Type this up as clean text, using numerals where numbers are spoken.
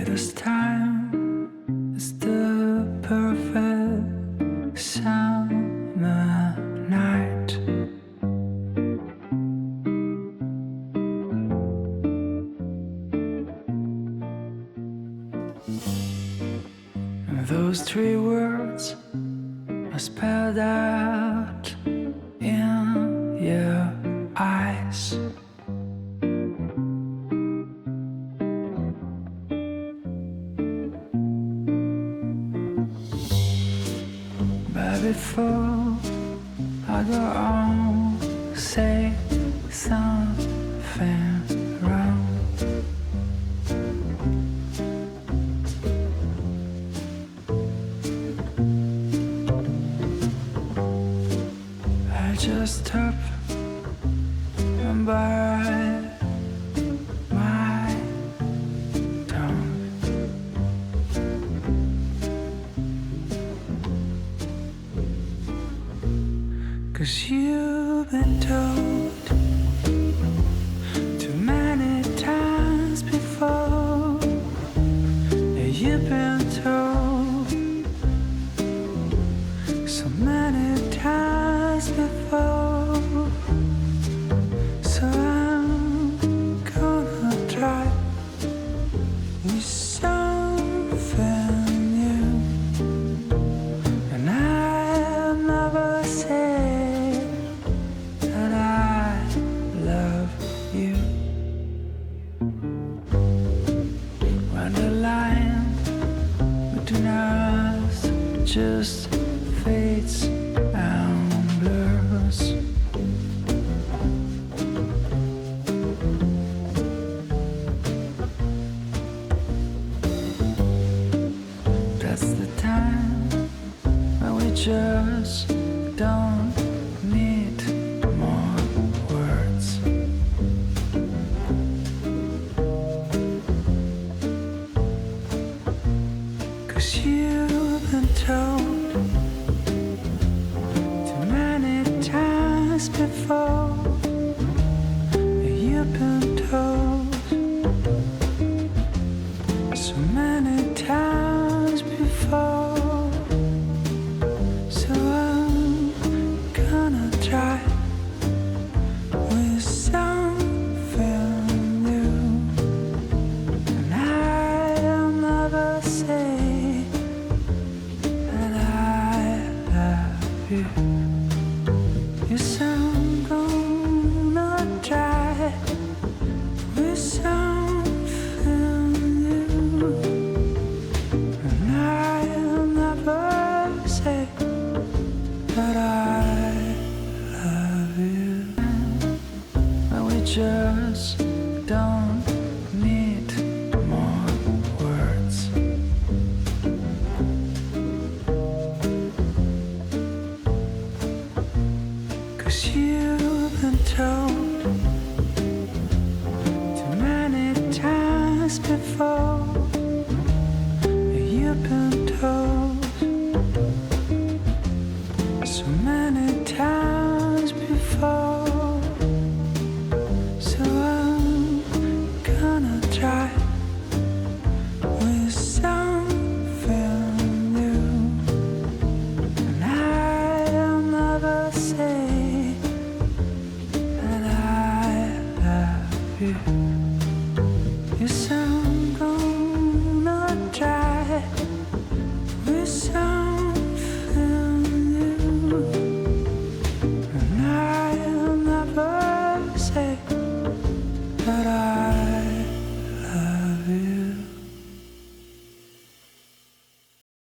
This time is the perfect summer night. And those three words are spelled out in your eyes. But before I go on, say something wrong. I just hope and bite my tongue. 'Cause you've been told too many times before. Yeah, you've been told so many times before. So I'm gonna try with something new, and I'll never say that I love you. When the line between us just fades and blurs, that's the time when we just don't need more words. 'Cause you've been told too many times before. Yeah, you've been told so many times before. So I'm gonna try with something new, and I'll never say that I love you. Yes, I'm gonna try with something new, and I'll never say that I love you. And we just don't need more words. 'Cause you've been told too many times before.